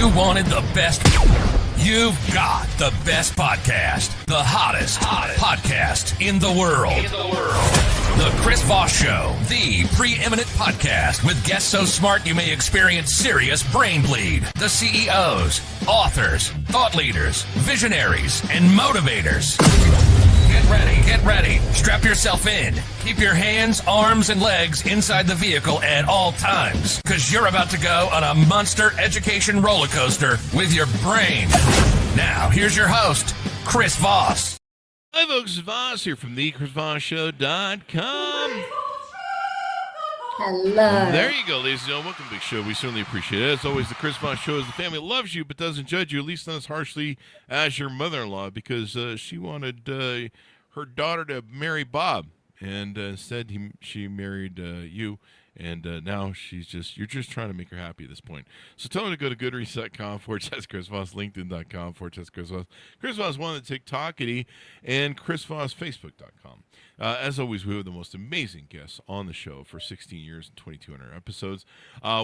You wanted the best. You've got the best podcast. The hottest podcast in the world. The Chris Voss Show, the preeminent podcast with guests so smart you may experience serious brain bleed. The CEOs, authors, thought leaders, visionaries, and motivators. Get ready. Strap yourself in. Keep your hands, arms, and legs inside the vehicle at all times, because you're about to go on a monster education roller coaster with your brain. Now, here's your host, Chris Voss. Hi, folks. Voss here from thechrisvossshow.com. Hello. There you go, ladies and gentlemen. Welcome to the big show. We certainly appreciate it. As always, the Chris Voss Show is the family that loves you but doesn't judge you, at least not as harshly as your mother-in-law, because she wanted her daughter to marry Bob, and instead she married you. And now you're just trying to make her happy at this point. So tell her to go to goodreads.com/Chris Voss, LinkedIn.com/Chris Voss, Chris Voss 1 at TikTokity, and ChrisVossFacebook.com. As always, we have the most amazing guests on the show for 16 years and 2,200 episodes.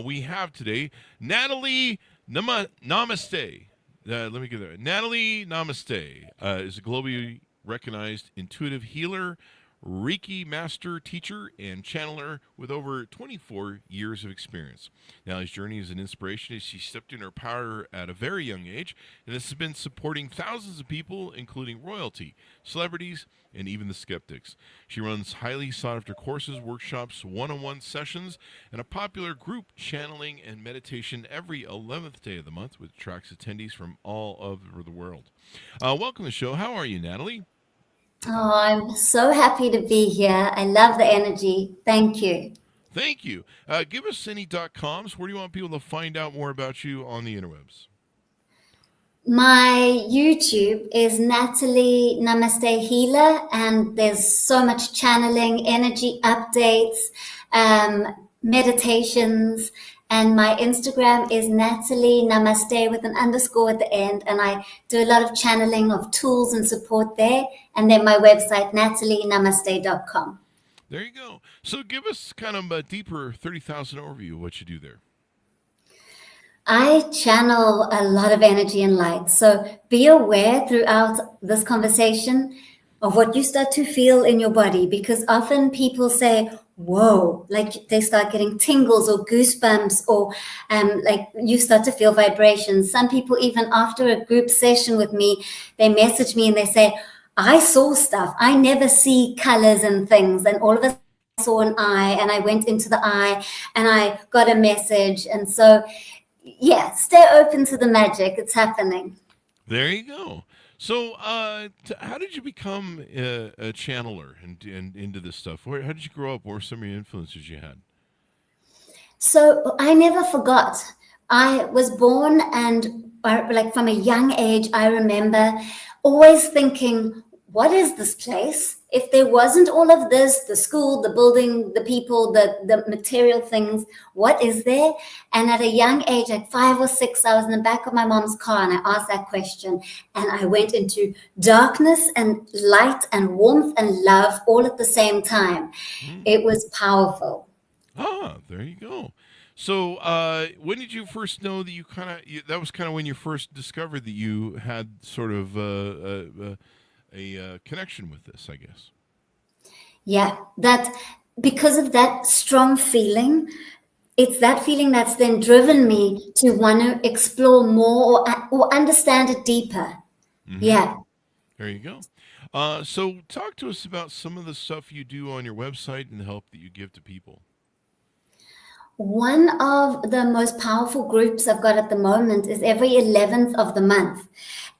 We have today Natalie Namaste. Let me get that. Natalie Namaste is a globally recognized intuitive healer, Reiki master, teacher, and channeler with over 24 years of experience. Natalie's journey is an inspiration as she stepped in her power at a very young age, and this has been supporting thousands of people, including royalty, celebrities, and even the skeptics. She runs highly sought-after courses, workshops, one-on-one sessions, and a popular group channeling and meditation every 11th day of the month, which attracts attendees from all over the world. Welcome to the show. How are you, Natalie? Oh, I'm so happy to be here. I love the energy. Thank you. Thank you. Give us any .coms. Where do you want people to find out more about you on the interwebs? My YouTube is Natalie Namaste Healer, and there's so much channeling, energy updates, meditations. And my Instagram is Natalie Namaste with an underscore at the end. And I do a lot of channeling of tools and support there. And then my website, natalienamaste.com. There you go. So give us kind of a deeper 30,000 overview of what you do there. I channel a lot of energy and light. So be aware throughout this conversation of what you start to feel in your body, because often people say, whoa, like they start getting tingles or goosebumps, or like you start to feel vibrations. Some people, even after a group session with me, they message me and they say, I saw stuff. I never see colors and things. And all of a sudden I saw an eye, and I went into the eye and I got a message. And so, yeah, stay open to the magic. It's happening. There you go. So, how did you become a channeler and into this stuff? How did you grow up? What were some of your influences you had? So I never forgot. I was born, and like from a young age, I remember always thinking, what is this place? If there wasn't all of this, the school, the building, the people, the material things, what is there? And at a young age, at 5 or 6, I was in the back of my mom's car and I asked that question. And I went into darkness and light and warmth and love all at the same time. It was powerful. Ah, there you go. So when did you first know that that was kind of when you first discovered that you had sort of a connection with this, I guess? Yeah, that because of that strong feeling, it's that feeling that's then driven me to want to explore more or understand it deeper. Mm-hmm. Yeah. There you go. So talk to us about some of the stuff you do on your website and the help that you give to people. One of the most powerful groups I've got at the moment is every 11th of the month.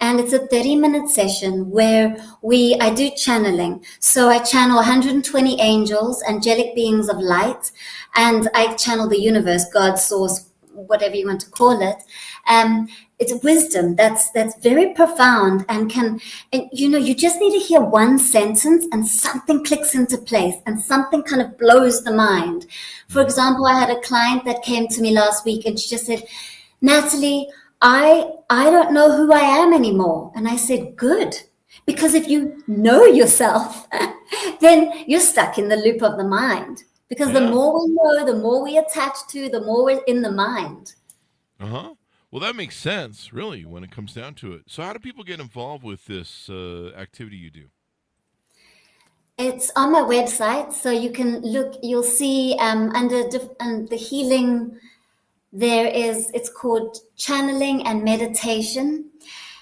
And it's a 30-minute session where I do channeling. So I channel 120 angels, angelic beings of light, and I channel the universe, God, source, whatever you want to call it. It's wisdom that's very profound and you just need to hear one sentence and something clicks into place and something kind of blows the mind. For example, I had a client that came to me last week and she just said, Natalie, I don't know who I am anymore. And I said, good. Because if you know yourself, then you're stuck in the loop of the mind. Because the more we know, the more we attach to, the more we're in the mind. Uh-huh. Well, that makes sense, really, when it comes down to it. So, how do people get involved with this activity you do? It's on my website, so you can look. You'll see the healing. It's called channeling and meditation.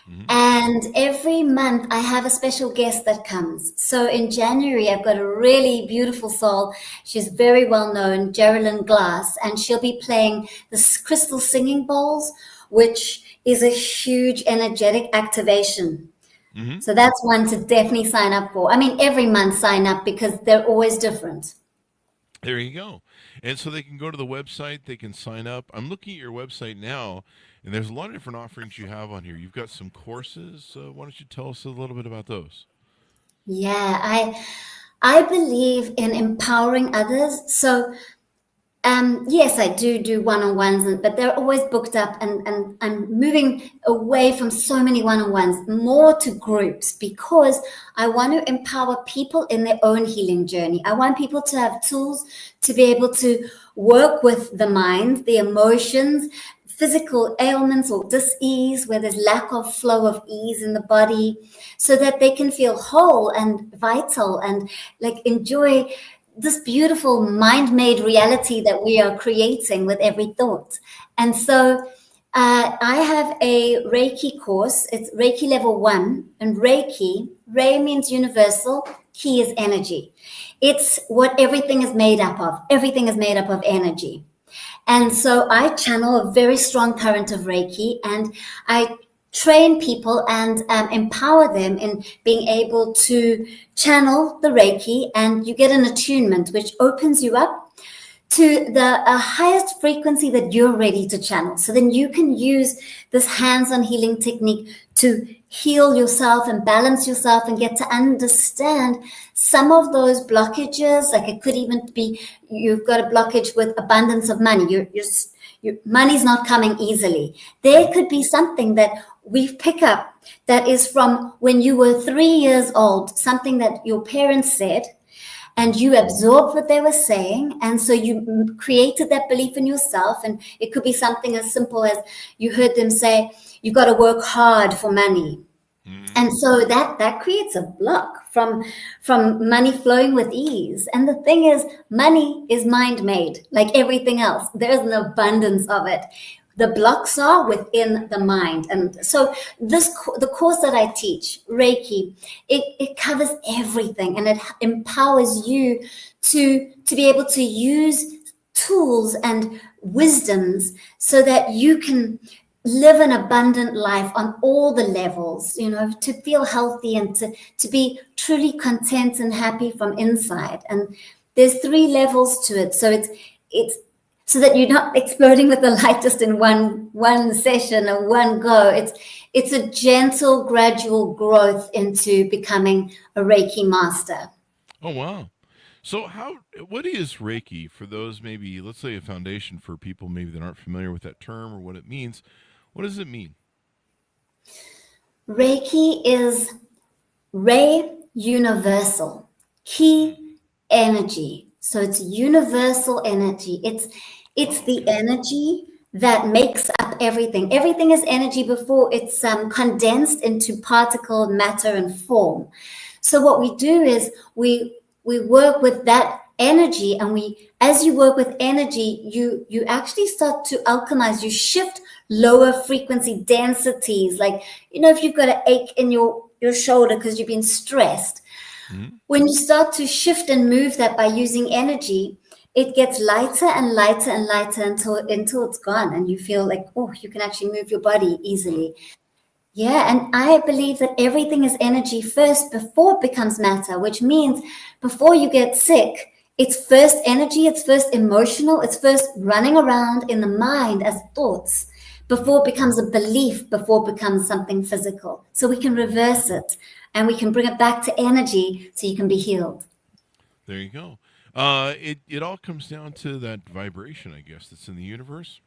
Hmm. And every month I have a special guest that comes. So in January, I've got a really beautiful soul. She's very well known, Geraldine Glass, and she'll be playing the crystal singing bowls, which is a huge energetic activation. Hmm. So that's one to definitely sign up for. I mean, every month sign up because they're always different. There you go. And so they can go to the website, they can sign up. I'm looking at your website now, and there's a lot of different offerings you have on here. You've got some courses. Why don't you tell us a little bit about those? Yeah, I believe in empowering others. So yes, I do one-on-ones, but they're always booked up, and I'm moving away from so many one-on-ones, more to groups, because I want to empower people in their own healing journey. I want people to have tools to be able to work with the mind, the emotions, physical ailments or dis-ease, where there's lack of flow of ease in the body, so that they can feel whole and vital and like enjoy this beautiful mind-made reality that we are creating with every thought. And so I have a Reiki course. It's Reiki level 1. And Rei means universal, Ki is energy. It's what everything is made up of. Everything is made up of energy. And so I channel a very strong current of Reiki, and I train people and empower them in being able to channel the Reiki, and you get an attunement which opens you up to the highest frequency that you're ready to channel. So then you can use this hands-on healing technique to heal yourself and balance yourself and get to understand some of those blockages. Like it could even be you've got a blockage with abundance of money. Your money's not coming easily. There could be something that we pick up that is from when you were 3 years old, something that your parents said, and you absorbed what they were saying, and so you created that belief in yourself. And it could be something as simple as you heard them say, you got to work hard for money. Hmm. And so that creates a block from money flowing with ease. And the thing is, money is mind made, like everything else. There's an abundance of it. The blocks are within the mind. And so the course that I teach, Reiki, it covers everything, and it empowers you to be able to use tools and wisdoms so that you can live an abundant life on all the levels, to feel healthy and to be truly content and happy from inside. And there's 3 levels to it. So it's so that you're not exploding with the light just in one session or one go. It's a gentle, gradual growth into becoming a Reiki master. Oh, wow. So, what is Reiki for those maybe, let's say, a foundation for people maybe that aren't familiar with that term or what it means? What does it mean? Reiki is Rei universal, Ki energy. So it's universal energy. It's the energy that makes up everything. Everything is energy before it's condensed into particle, matter, and form. So what we do is we work with that energy, and as you work with energy, you actually start to alchemize. You shift lower frequency densities. Like, if you've got an ache in your shoulder because you've been stressed, Hmm. when you start to shift and move that by using energy, it gets lighter and lighter and lighter until it's gone, and you feel like, oh, you can actually move your body easily. Yeah, and I believe that everything is energy first before it becomes matter, which means before you get sick, it's first energy, it's first emotional, it's first running around in the mind as thoughts before it becomes a belief, before it becomes something physical. So we can reverse it and we can bring it back to energy so you can be healed. There you go. It all comes down to that vibration, I guess, that's in the universe.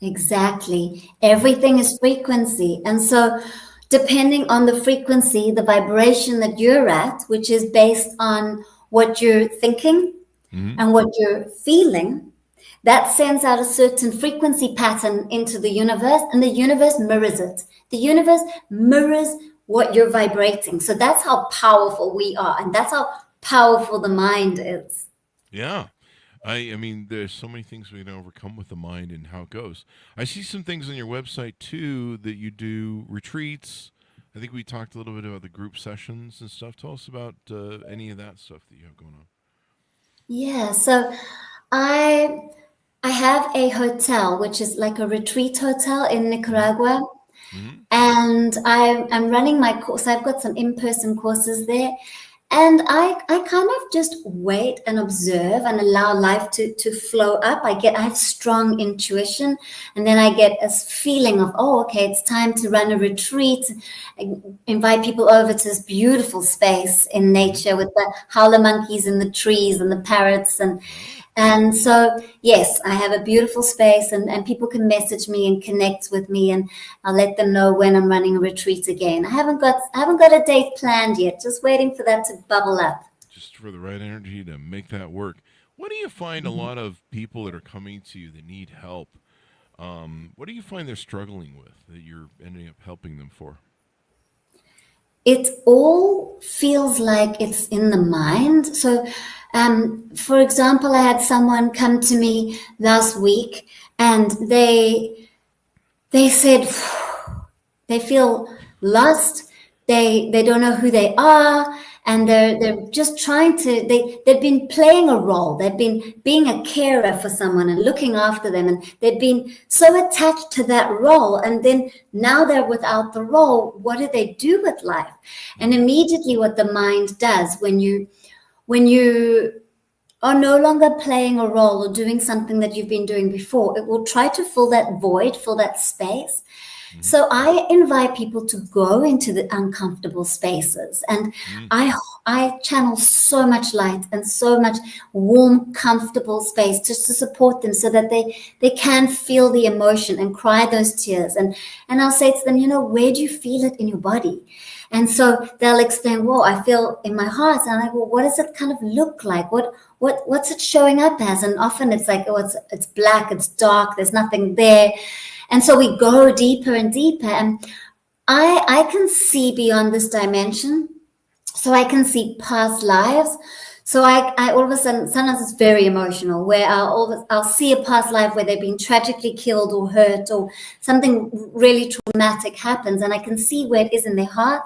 Exactly. Everything is frequency. And so, depending on the frequency, the vibration that you're at, which is based on what you're thinking Hmm. and what you're feeling, that sends out a certain frequency pattern into the universe, and the universe mirrors it. The universe mirrors what you're vibrating. So that's how powerful we are, and that's how powerful the mind is. Yeah. I mean, there's so many things we can overcome with the mind and how it goes. I see some things on your website too that you do retreats. I think we talked a little bit about the group sessions and stuff. Tell us about any of that stuff that you have going on. Yeah, so I I have a hotel which is like a retreat hotel in Hmm. Nicaragua, Hmm. and I'm running my course. I've got some in-person courses there, and I kind of just wait and observe and allow life to flow up. I have strong intuition, and then I get a feeling of, oh, okay, it's time to run a retreat. I invite people over to this beautiful space in Hmm. nature with the howler monkeys and the trees and the parrots, Oh. and so, yes, I have a beautiful space, and people can message me and connect with me, and I'll let them know when I'm running a retreat again. I haven't got a date planned yet, just waiting for that to bubble up. Just for the right energy to make that work. What do you find a lot of people that are coming to you that need help? What do you find they're struggling with that you're ending up helping them for? It all feels like it's in the mind. So, for example, I had someone come to me last week, and they said they feel lost. They don't know who they are, and they're just trying to. They've been playing a role. They've been being a carer for someone and looking after them, and they've been so attached to that role. And then now they're without the role. What do they do with life? And Hmm. immediately, what the mind does when you are no longer playing a role or doing something that you've been doing before, it will try to fill that void, fill that space. Hmm. So I invite people to go into the uncomfortable spaces, and Hmm. I I channel so much light and so much warm, comfortable space just to support them so that they can feel the emotion and cry those tears. And I'll say to them, where do you feel it in your body? And so they'll explain, well, I feel in my heart. And I'm like, well, what does it kind of look like? What's it showing up as? And often it's like, oh, it's black, it's dark, there's nothing there. And so we go deeper and deeper. And I can see beyond this dimension. So I can see past lives. So I all of a sudden, sometimes it's very emotional, where I'll see a past life where they've been tragically killed or hurt, or something really traumatic happens, and I can see where it is in their heart.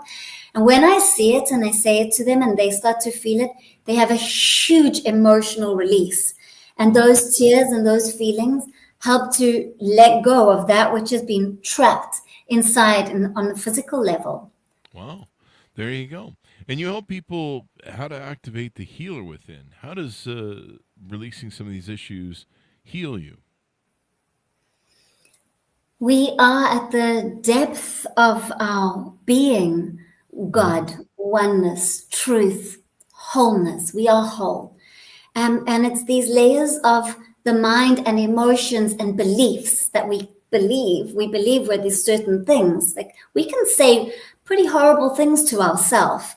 And when I see it and I say it to them and they start to feel it, they have a huge emotional release. And Hmm. those tears and those feelings help to let go of that which has been trapped inside and on the physical level. Wow. There you go. And you help people how to activate the healer within. How does releasing some of these issues heal you? We are at the depth of our being, Hmm. God, oneness, truth, wholeness. We are whole. And it's these layers of the mind and emotions and beliefs that we believe. We believe we're these certain things. Like we can say pretty horrible things to ourselves.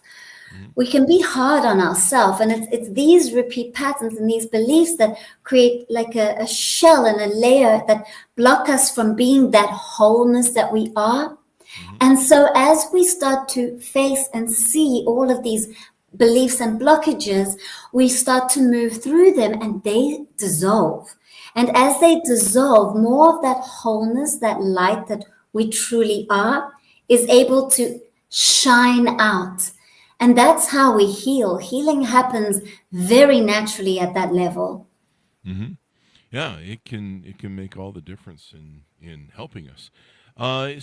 Hmm. We can be hard on ourselves, and it's these repeat patterns and these beliefs that create like a shell and a layer that block us from being that wholeness that we are. Hmm. And so as we start to face and see all of these beliefs and blockages, we start to move through them, and they dissolve. And as they dissolve, more of that wholeness, that light that we truly are, is able to shine out. And that's how we heal. Healing happens very naturally at that level. Hmm. Yeah, it can make all the difference in helping us.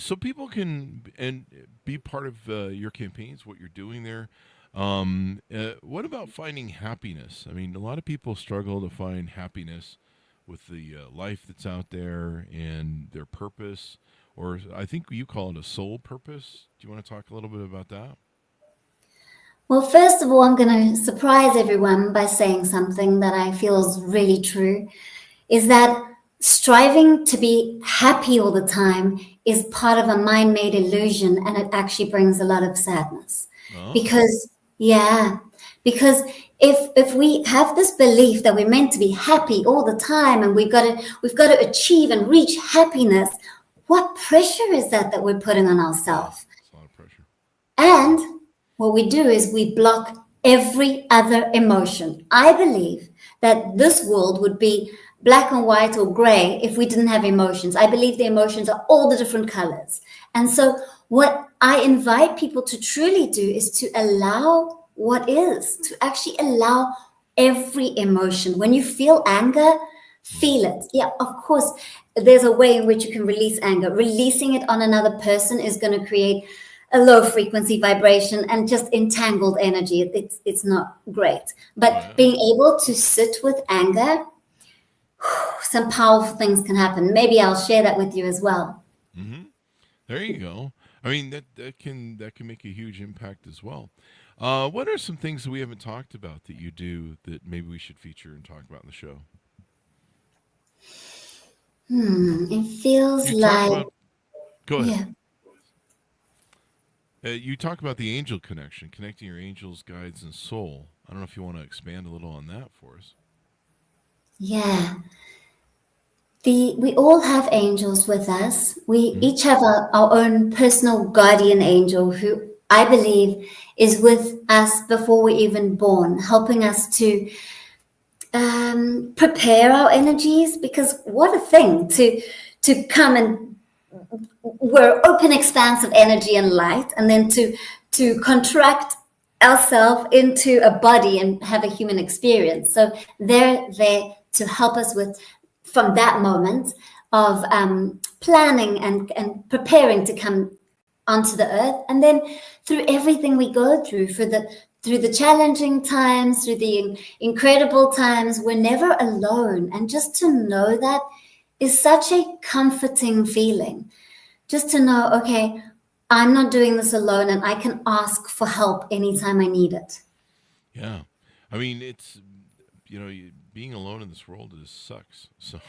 So people can and be part of your campaigns, what you're doing there. What about finding happiness? I mean, a lot of people struggle to find happiness with the life that's out there and their purpose, or I think you call it a soul purpose. Do you want to talk a little bit about that? Well, first of all, I'm going to surprise everyone by saying something that I feel is really true, is that striving to be happy all the time is part of a mind-made illusion, and it actually brings a lot of sadness. Oh. Because, yeah, because if we have this belief that we're meant to be happy all the time and we've got to achieve and reach happiness, what pressure is that we're putting on ourselves? It's a lot of pressure. And what we do is we block every other emotion. I believe that this world would be black and white or gray if we didn't have emotions. I believe the emotions are all the different colors. And so what I invite people to truly do is to allow what is, to actually allow every emotion. When you feel anger, feel it. Yeah, of course, there's a way in which you can release anger. Releasing it on another person is going to create a low frequency vibration and just entangled energy. It's not great. But being able to sit with anger, some powerful things can happen. Maybe I'll share that with you as well. Mm-hmm. There you go. I mean, that can make a huge impact as well. What are some things that we haven't talked about that you do that maybe we should feature and talk about in the show? It feels like go ahead. yeah. You talk about the angel connection, connecting your angels, guides, and soul. I don't know if you want to expand a little on that for us. Yeah. We all have angels with us. We each have our own personal guardian angel who I believe is with us before we're even born, helping us to prepare our energies, because what a thing to come and we're open expanse of energy and light, and then to contract ourselves into a body and have a human experience. So they're there to help us with, from that moment of planning and preparing to come onto the earth, and then through everything we go through, through the challenging times, through the incredible times, we're never alone. And just to know that is such a comforting feeling. Just to know, okay, I'm not doing this alone, and I can ask for help anytime I need it. Yeah. I mean, it's, being alone in this world sucks. So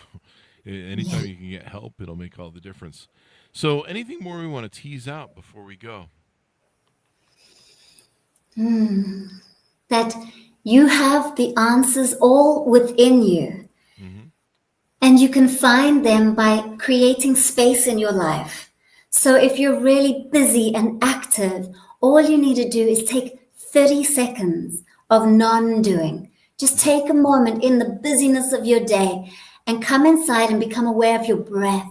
anytime you can get help, it'll make all the difference. So anything more we want to tease out before we go? That you have the answers all within you. Mm-hmm. And you can find them by creating space in your life. So if you're really busy and active, all you need to do is take 30 seconds of non-doing. Just take a moment in the busyness of your day and come inside and become aware of your breath.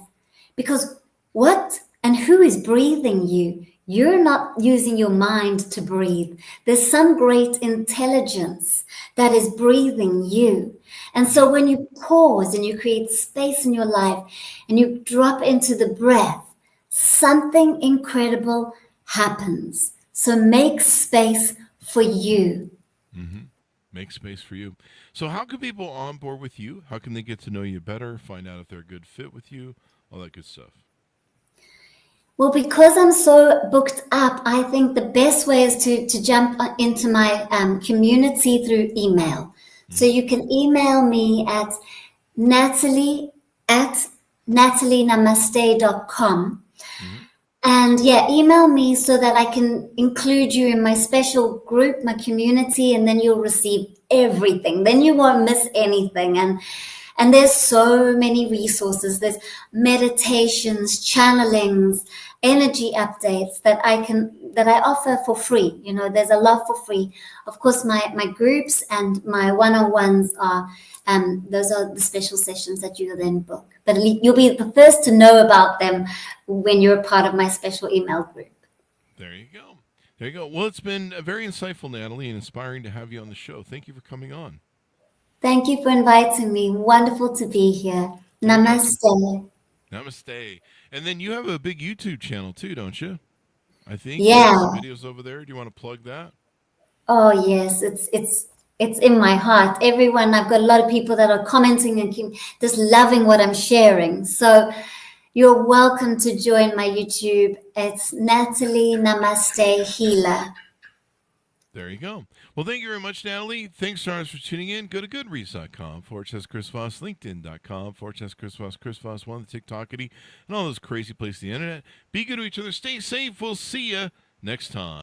Because what and who is breathing you? You're not using your mind to breathe. There's some great intelligence that is breathing you. And so when you pause and you create space in your life and you drop into the breath, something incredible happens. So make space for you. Mm-hmm. Make space for you. So how can people on board with you? How can they get to know you better, find out if they're a good fit with you, all that good stuff? Well, because I'm so booked up, I think the best way is to jump into my community through email. So you can email me at natalie@natalienamaste.com. And email me so that I can include you in my special group, my community, and then you'll receive everything. Then you won't miss anything. And there's so many resources. There's meditations, channelings, energy updates that I offer for free. There's a lot for free. Of course, my groups and my one-on-ones are those are the special sessions that you then book. But you'll be the first to know about them when you're a part of my special email group. There you go. There you go. Well, it's been very insightful, Natalie, and inspiring to have you on the show. Thank you for coming on. Thank you for inviting me. Wonderful to be here. Namaste. Namaste. And then you have a big YouTube channel too, don't you? I think. Yeah. Some videos over there. Do you want to plug that? Oh yes, it's in my heart. Everyone, I've got a lot of people that are commenting and just loving what I'm sharing. So you're welcome to join my YouTube. It's Natalie Namaste Healer. There you go. Well, thank you very much, Natalie. Thanks, Stars, for tuning in. Go to goodreads.com/Chris Voss, LinkedIn.com/Chris Voss, Chris Voss, one, the TikTokity, and all those crazy places on the internet. Be good to each other. Stay safe. We'll see you next time.